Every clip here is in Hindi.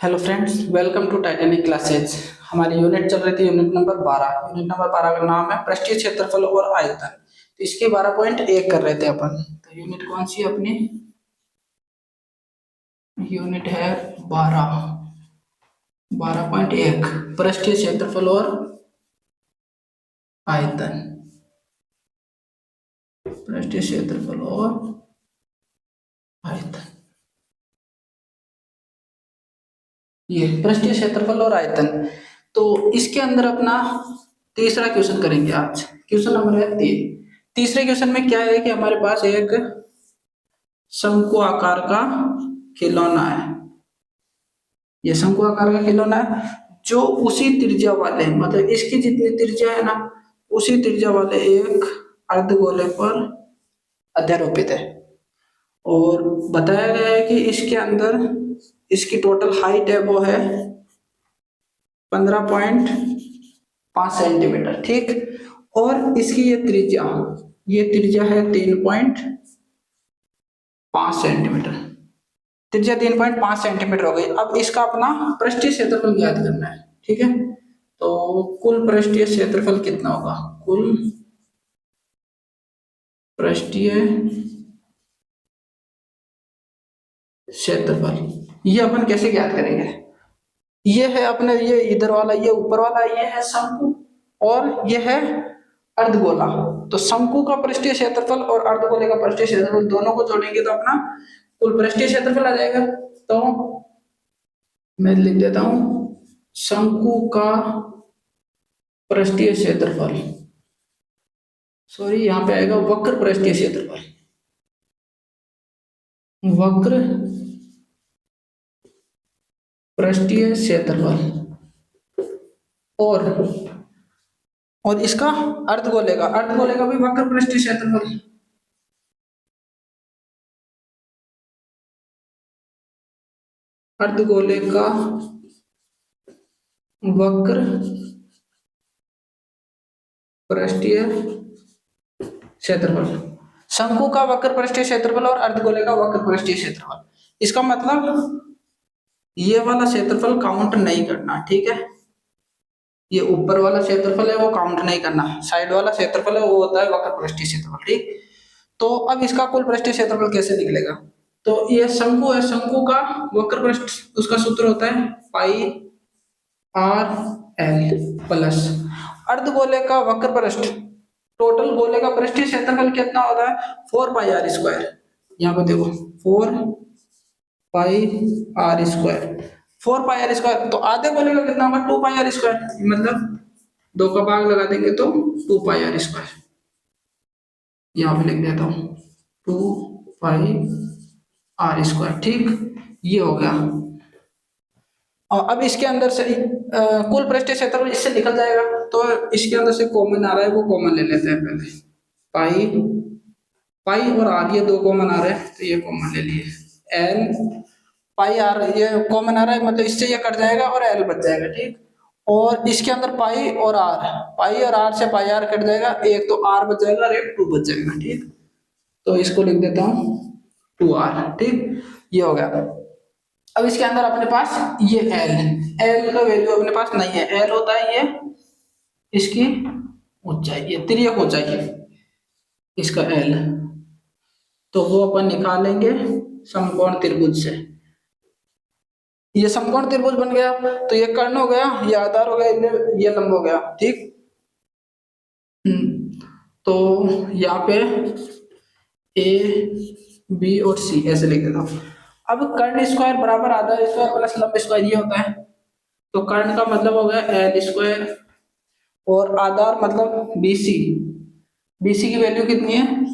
Hello friends, welcome to Titanic classes. हमारी यूनिट चल रही थी यूनिट नंबर 12। यूनिट नंबर 12 का नाम है पृष्ठीय क्षेत्रफल और आयतन। तो इसके 12.1 कर रहे थे अपन। तो यूनिट कौन सी है अपनी? यूनिट है 12 12.1 पृष्ठीय क्षेत्रफल और आयतन। पृष्ठीय क्षेत्रफल और आयतन, ये पृष्ठीय क्षेत्रफल और आयतन। तो इसके अंदर अपना तीसरा क्वेश्चन करेंगे आज। क्वेश्चन नंबर है 3। तीसरे क्वेश्चन में क्या है कि हमारे पास एक शंकु आकार का खिलौना है। ये शंकु आकार का खिलौना है जो उसी त्रिज्या वाले, मतलब इसकी जितनी त्रिज्या है ना, उसी त्रिज्या वाले एक अर्धगोले पर अध्यारोपित है। और बताया गया है कि इसके अंदर इसकी टोटल हाइट है वो है 15.5 सेंटीमीटर, ठीक। और इसकी ये त्रिज्या है 3.5 सेंटीमीटर। त्रिज्या 3.5 सेंटीमीटर हो गई। अब इसका अपना पृष्ठीय क्षेत्रफल ज्ञात करना है, ठीक है। तो कुल पृष्ठीय क्षेत्रफल कितना होगा? कुल पृष्ठीय क्षेत्रफल ये अपन कैसे ज्ञात करेंगे? ये है अपने, ये इधर वाला, ये ऊपर वाला, ये है शंकु और ये है अर्धगोला। तो शंकु का पृष्ठीय क्षेत्रफल और अर्धगोले का पृष्ठीय क्षेत्रफल दोनों को जोड़ेंगे तो अपना कुल पृष्ठीय क्षेत्रफल आ जाएगा। तो मैं लिख देता हूं शंकु का पृष्ठीय क्षेत्रफल, सॉरी यहाँ पे आएगा वक्र पृष्ठीय क्षेत्रफल। वक्र पृष्ठीय क्षेत्रफल और इसका अर्धगोले का भी वक्र पृष्ठीय क्षेत्रफल। अर्धगोले का वक्र पृष्ठीय क्षेत्रफल, शंकु का वक्र पृष्ठीय क्षेत्रफल और अर्धगोले का वक्र पृष्ठीय क्षेत्रफल। इसका मतलब ये वाला क्षेत्रफल काउंट नहीं करना, ठीक है। ये ऊपर वाला क्षेत्रफल है वो काउंट नहीं करना, साइड वाला क्षेत्रफल है वो होता है वक्र पृष्ठीय क्षेत्रफल, ठीक। तो अब इसका कुल पृष्ठीय क्षेत्रफल कैसे निकलेगा? तो ये शंकु है, शंकु का वक्र पृष्ठ, उसका सूत्र होता है पाई आर एल प्लस अर्धगोले का वक्र पृष्ठ, टोटल गोले का पृष्ठीय क्षेत्रफल कितना होता है? 4 पाई आर स्क्वायर। यहाँ पे देखो 4 pi r square, 4 pi r square. तो आधे गोले का कितना होगा? 2 पाई आर स्क्वायर, मतलब 2 का भाग लगा देंगे तो 2 पाई आर स्क्वायर। यहाँ पे लिख देता हूँ 2 पाई आर स्क्वायर, ठीक। ये हो गया। और अब इसके अंदर से कुल पृष्ठीय क्षेत्रफल इससे निकल जाएगा। तो इसके अंदर से कॉमन आ रहा है, वो कॉमन ले लेते हैं पहले। पाई पाई और आर, ये दो कॉमन आ रहे हैं तो ये कॉमन ले लिए। एल पाई आर ये कॉमन आ रहा है, मतलब इससे ये कट जाएगा और एल बच जाएगा, ठीक। और इसके अंदर पाई और आर से पाई आर कट जाएगा, एक तो आर बच जाएगा और एक 2 बच जाएगा, ठीक। तो इसको लिख देता हूँ 2r, ठीक। ये हो गया। अब इसके अंदर अपने पास ये एल का वैल्यू अपने पास नहीं है। एल होता है ये इसकी ऊंचाई, ये तिर्यक ऊंचाई इसका एल। तो वो अपन निकालेंगे समकोण त्रिभुज से। ये समकोण त्रिभुज बन गया तो ये कर्ण हो गया, ये आधार हो गया, ये लंब हो गया, ठीक। तो यहाँ पे ए बी और सी ऐसे लिख देता हूं। अब कर्ण स्क्वायर बराबर आधार स्क्वायर प्लस लंब स्क्वायर ये होता है। तो कर्ण का मतलब हो गया एल स्क्वायर और आधार मतलब बीसी। बीसी की वैल्यू कितनी है?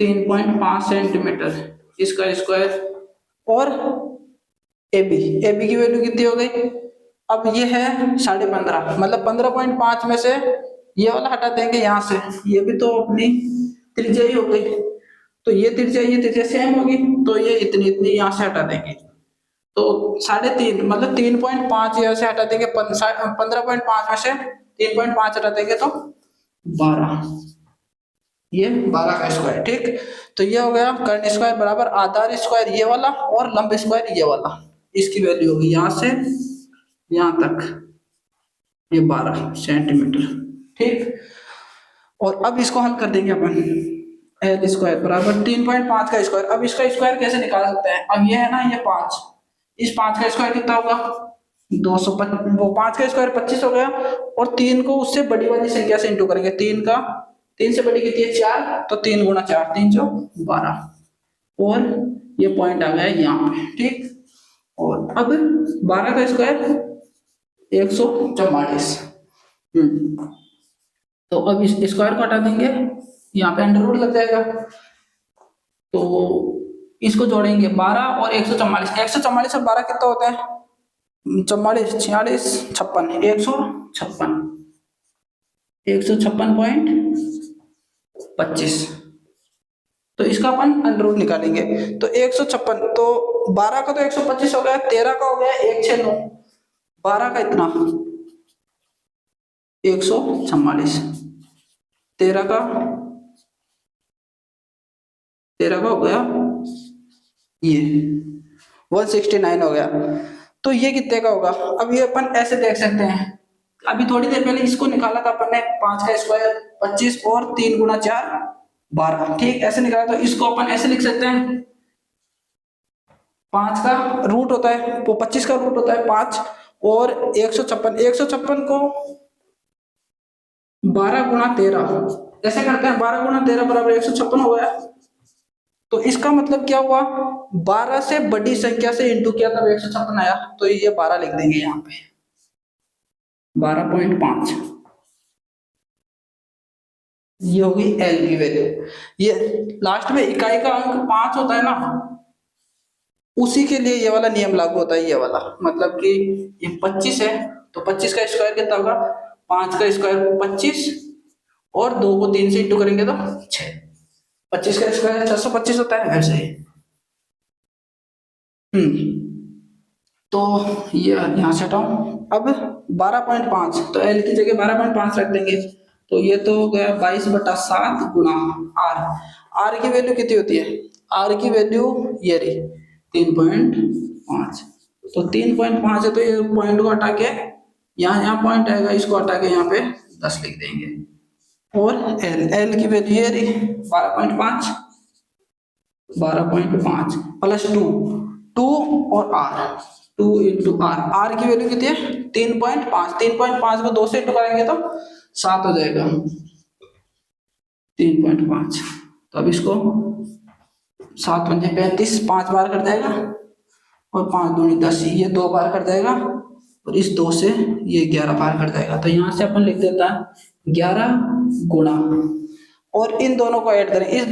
3.5 सेंटीमीटर, इसका स्क्वायर। और एबी की वैल्यू कितनी हो गई? अब ये है 15.5, मतलब 15.5 में से ये वाला हटा देंगे यहाँ से, ये भी तो अपनी त्रिज्या ही हो गई। तो ये त्रिज्या सेम होगी, तो ये इतनी इतनी यहाँ से हटा देंगे। तो 3.5 मतलब 3.5 यहाँ से हटा देंगे, 15.5 में से 3.5 हटा देंगे तो 12, ये 12 का स्क्वायर, ठीक। तो ये हो गया कर्ण स्क्वायर बराबर आधार स्क्वायर ये वाला और लंब स्क्वायर ये वाला। इसकी वैल्यू होगी यहाँ से यहाँ तक ये 12 सेंटीमीटर। ठीक, और अब इसको हल कर देंगे अपन। एल स्क्वायर बराबर 3.5 का स्क्वायर। अब इसका स्क्वायर कैसे निकाल सकते हैं? अब ये है ना, ये 5, इस 5 का स्क्वायर कितना होगा? 255। वो 5 का स्क्वायर 25 हो गया, और 3 को उससे बड़ी वाली संख्या से इंटू करेंगे। 3 से बड़ी कितनी है? 4, तो 3 गुणा 4, 3 जो 12, और ये पॉइंट आ गया यहाँ पे। ठीक, और अब 12 का स्क्वायर 144। तो अब इस स्क्वायर को हटा देंगे, यहाँ पे अंडर रूट लग जाएगा, तो इसको जोड़ेंगे 12 और 144। 144 और 12 कितना होता है? 44, 46, 56, 156, 156.25। तो इसका अपन अंडर रूट निकालेंगे, तो 156, तो 12 का तो 125 हो गया, 13 का हो गया 169, 12 का इतना 144, 13 का हो गया ये 169 हो गया। तो ये कितने का होगा? अब ये अपन ऐसे देख सकते हैं, अभी थोड़ी देर पहले इसको निकाला था अपन ने, 5 का स्क्वायर 25 और 3 गुणा 4 12। ठीक, ऐसे निकाला, तो इसको अपन ऐसे लिख सकते हैं, 5 का रूट होता है, वो 25 का रूट होता है 5, और 156 को 12 गुणा 13 ऐसे करते हैं, 12 गुणा 13 बराबर 156 हो गया। तो इसका मतलब क्या हुआ? 12 से बड़ी संख्या से इंटू किया तब 156 आया, तो ये 12 लिख देंगे यहाँ पे, 12.5। ये होगी एल की वैल्यू। ये लास्ट में इकाई का अंक 5 होता है ना, उसी के लिए ये वाला नियम लागू होता है। ये वाला मतलब कि ये 25 है, तो 25 का स्क्वायर कितना होगा? 5 का स्क्वायर 25, और 2 को 3 से इंटू करेंगे तो 6। 25 का स्क्वायर 625 होता है ऐसे ही। तो ये यहाँ से हटाओ। अब 12.5, तो एल की जगह 12.5 रख देंगे, तो ये तो हो गया 22/7 गुणा आर। आर की वैल्यू कितनी होती है? आर की वैल्यू ये रही 3.5, तो 3.5 है, तो ये पॉइंट को हटा के यहाँ पॉइंट आएगा, इसको हटा के यहाँ पे 10 लिख देंगे। और एल की वैल्यू ये रही 12.5 प्लस 2 और आर, 2 इंटू आर। आर की वैल्यू कितनी है? 3.5। 3.5 को 2 से इंटू करेंगे तो 7 हो जाएगा, 3.5। तो अब इसको 7 पंजे 35, 5 बार कर जाएगा, और 5 दूनी 10, ये 2 बार कर जाएगा, और इस 2 से ये 11 बार कर जाएगा। तो यहाँ से अपन लिख देता है 11 गुणा, और इन दोनों को ऐड करें, इन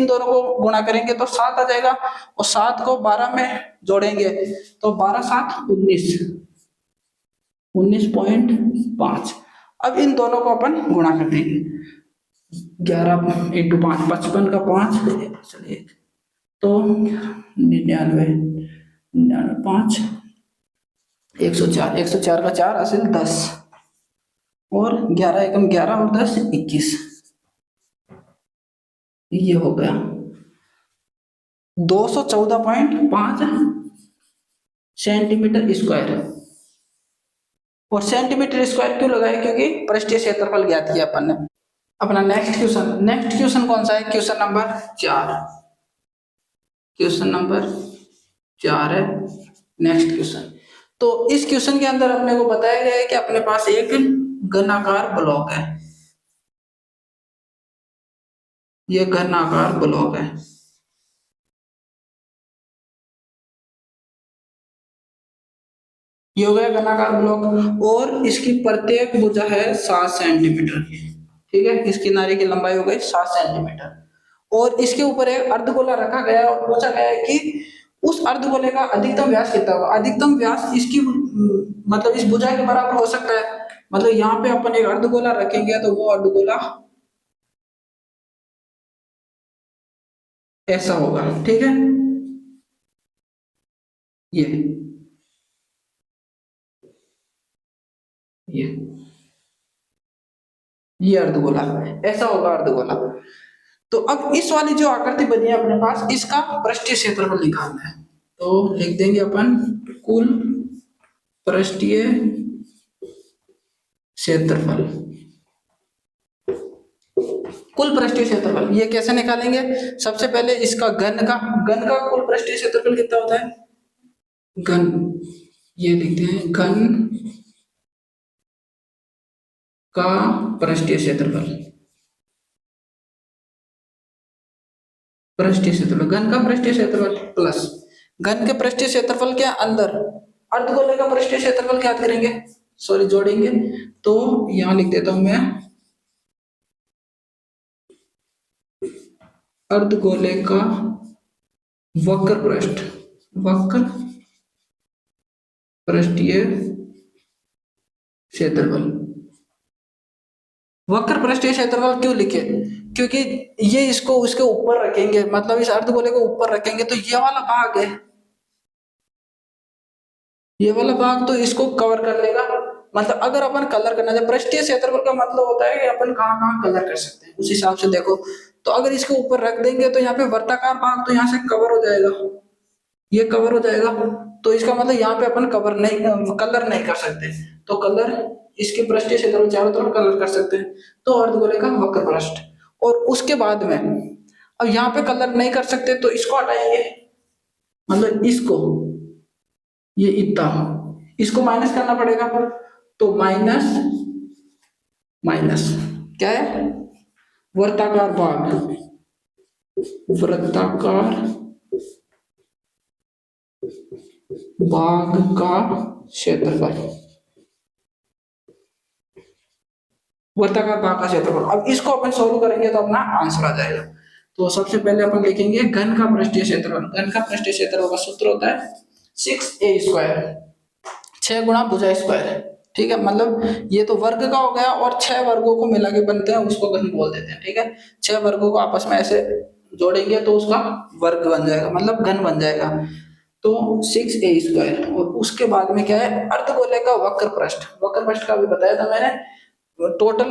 दोनों को गुणा करेंगे तो 7 आ जाएगा, और 7 को 12 में जोड़ेंगे तो 12 7 19, 19.5। अब इन दोनों को अपन गुणा कर देंगे, 11 इंटू 5 55 का 5, चलिए तो 99, 5 104, 104 का 4 हासिल 10, और 11 एकम 11 और 10 21। ये हो गया 214.5 सेंटीमीटर स्क्वायर। और सेंटीमीटर स्क्वायर क्यों लगाया? क्योंकि पृष्ठीय क्षेत्रफल ज्ञात किया अपन ने। अपना नेक्स्ट क्वेश्चन कौन सा है? Question number 4। क्वेश्चन नंबर 4 है नेक्स्ट क्वेश्चन। तो इस क्वेश्चन के अंदर अपने को बताया गया है कि अपने पास एक घनाकार ब्लॉक है, ये घनाकार ब्लॉक है, ये हो गया घनाकार ब्लॉक, और इसकी प्रत्येक भुजा है 7 सेंटीमीटर की। ठीक है, इस किनारे की लंबाई हो गई 7 सेंटीमीटर, और इसके ऊपर एक अर्धगोला रखा गया और पूछा गया है कि उस अर्धगोले का अधिकतम व्यास कितना होगा। अधिकतम व्यास इसकी मतलब इस भुजा के बराबर हो सकता है। मतलब यहाँ पे अपन एक अर्धगोला रखेंगे तो वो अर्धगोला ऐसा होगा। ठीक है, ये ये अर्धगोला ऐसा होगा, अर्धगोला। तो अब इस वाली जो आकृति बनी है अपने पास, इसका पृष्ठीय क्षेत्रफल निकालना है। तो लिख देंगे अपन कुल पृष्ठीय क्षेत्रफल। कुल पृष्ठीय क्षेत्रफल ये कैसे निकालेंगे? सबसे पहले इसका घन का कुल पृष्ठीय क्षेत्रफल कितना होता है? घन, ये लिखते हैं घन का पृष्ठीय क्षेत्रफल। पृष्ठीय क्षेत्रफल, घन का पृष्ठीय क्षेत्रफल प्लस घन के पृष्ठीय क्षेत्रफल के अंदर अर्धगोले का पृष्ठीय क्षेत्रफल क्या करेंगे, सॉरी जोड़ेंगे। तो यहां लिख देता हूं मैं अर्धगोले का वक्र पृष्ठीय क्षेत्रफल। वक्र पृष्ठीय क्षेत्रफल क्यों लिखे? क्योंकि ये इसको उसके ऊपर रखेंगे, मतलब इस अर्धगोले को ऊपर रखेंगे तो ये वाला भाग है, ये वाला भाग तो इसको कवर कर लेगा। मतलब अगर अपन कलर करना चाहे, पृष्ठीय क्षेत्रफल का मतलब होता है कि अपन कहाँ कहाँ कलर कर सकते हैं, उस हिसाब से देखो। तो अगर इसके ऊपर रख देंगे तो यहाँ पे वर्ताकार भाग तो यहाँ से कवर हो जाएगा, ये कवर हो जाएगा। तो इसका मतलब यहाँ पे अपन कलर नहीं कर सकते, तो कलर इसके पृष्ठीय क्षेत्रफल चारों तरफ कलर कर सकते हैं। तो अर्धगोले का वक्र पृष्ठ। और उसके बाद में अब यहाँ पे कलर नहीं कर सकते तो इसको हटाएंगे, मतलब इसको, ये इतना, इसको माइनस करना पड़ेगा। तो माइनस माइनस क्या है? वर्ताकार भाग, वृत्ताकार भाग का क्षेत्रफल, वर्ताकार भाग का क्षेत्रफल। अब इसको अपन सोल्व करेंगे तो अपना आंसर आ जाएगा। तो सबसे पहले अपन लिखेंगे घन का पृष्ठीय क्षेत्रफल। घन का पृष्ठीय क्षेत्रफल का सूत्र होता है 6a², 6 गुणा भुजा स्क्वायर। ठीक है, मतलब ये तो वर्ग का हो गया और 6 वर्गों को मिला के बनते हैं, उसको घन बोल देते हैं। ठीक है, 6 वर्गों को आपस में ऐसे जोड़ेंगे तो उसका वर्ग बन जाएगा, मतलब घन बन जाएगा। तो 6a²। और उसके बाद में क्या है? अर्धगोले का वक्र पृष्ठ का भी बताया था मैंने। टोटल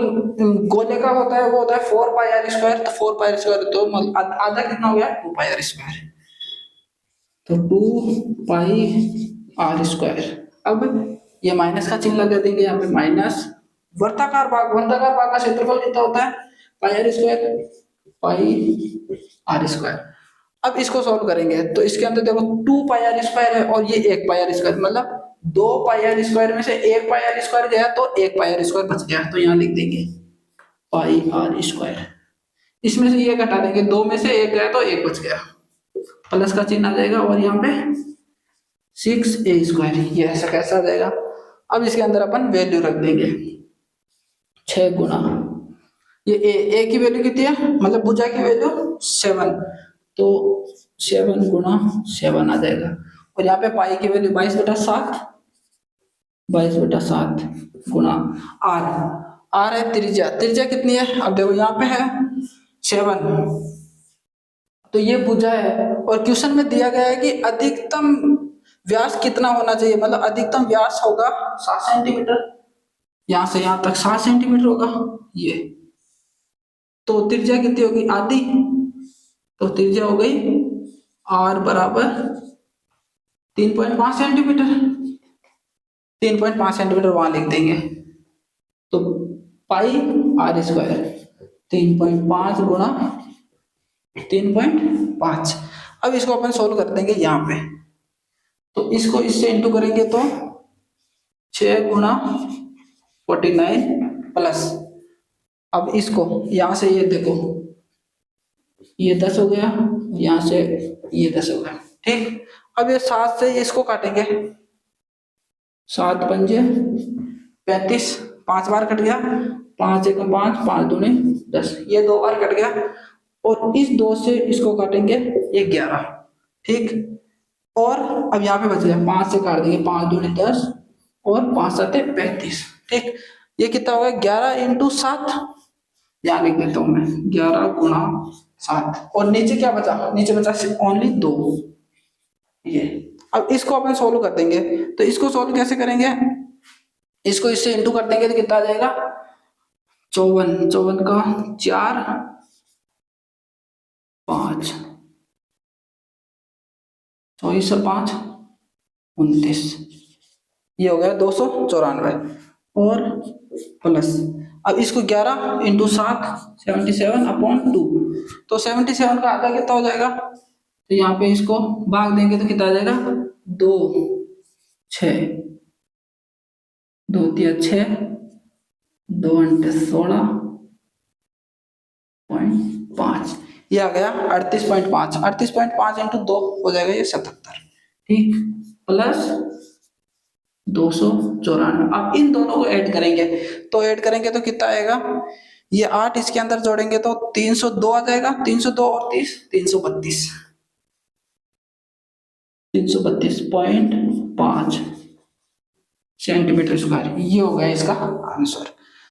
गोले का होता है, वो होता है 4πr²। तो 4πr², तो आधा कितना हो गया? 2πr²। तो 2πr²। अब ये माइनस का चिन्ह लगा देंगे यहाँ पे, माइनस वर्ताकार भाग का क्षेत्रफल कितना होता है? πr²। अब इसको सॉल्व करेंगे तो इसके अंदर देखो 2πr² है और ये 1πr², मतलब 2πr² में से 1πr² गया तो 1πr² बच गया। तो यहाँ लिख देंगे πr²। इसमें से ये घटा देंगे, 2 में से 1 गया तो 1 बच गया, प्लस का चिन्ह आ जाएगा। और यहाँ पे 6a², ये ऐसा कैसा आ जाएगा? अब इसके अंदर अपन वैल्यू रख देंगे 6 गुना ये a की वैल्यू कितनी है, मतलब भुजा की वैल्यू 7, तो 7 गुना 7 आ जाएगा। और यहाँ पे पाई की वैल्यू 22/7 गुना r है त्रिज्या कितनी है? अब देखो यहाँ पे है 7, तो ये भुजा है। और क्वेश्चन में दिया गया है कि अधिकतम व्यास कितना होना चाहिए, मतलब अधिकतम व्यास होगा 7 सेंटीमीटर, यहां से यहां तक 7 सेंटीमीटर होगा ये। तो त्रिज्या कितनी होगी? आधी। तो त्रिज्या हो गई r बराबर 3.5 सेंटीमीटर। 3.5 सेंटीमीटर वहां लिख देंगे। तो πr², 3.5 गुणा 3.5। अब इसको अपन सोल्व कर देंगे यहाँ पे, तो इसको इससे इंटू करेंगे तो 6 गुणा 49 प्लस, अब इसको यहां से ये देखो ये 10 हो गया, यहां से ये 10 हो गया। ठीक, अब ये 7 से इसको काटेंगे, 7 पंजे 35, 5 बार कट गया, 5 एक 5, 5 दूने 10, ये 2 बार कट गया। और इस 2 से इसको काटेंगे, ये 11। ठीक, और अब यहाँ पे बच गया 5 से काट देंगे, 5 दूने 10 और 5 7 35। ठीक, ये कितना होगा? 11 × 7, यहाँ लिख देता हूं मैं 11 गुणा 7। और नीचे क्या बचा? नीचे बचा ओनली 2, ये। अब इसको अपन सोल्व कर देंगे, तो इसको सोल्व कैसे करेंगे? इसको इससे इंटू कर देंगे तो कितना आ जाएगा? 54 का 4 5 24 और 5 29, ये हो गया 294 और प्लस, अब इसको 11 इंटू 7 77/2, तो 77 का आधा कितना हो जाएगा, तो यहाँ पे इसको भाग देंगे तो कितना आ जाएगा 2 6 2 3 6 2 8 16.5, ये आ गया 38.5, 38.5 इंटू 2 हो जाएगा ये 77, ठीक, प्लस 294। अब इन दोनों को ऐड करेंगे, तो ऐड करेंगे तो कितना आएगा, ये 8 इसके अंदर जोड़ेंगे तो 302 आ जाएगा, 302 और 30 332, 332.5 सेंटीमीटर स्क्वायर, ये हो गया इसका आंसर।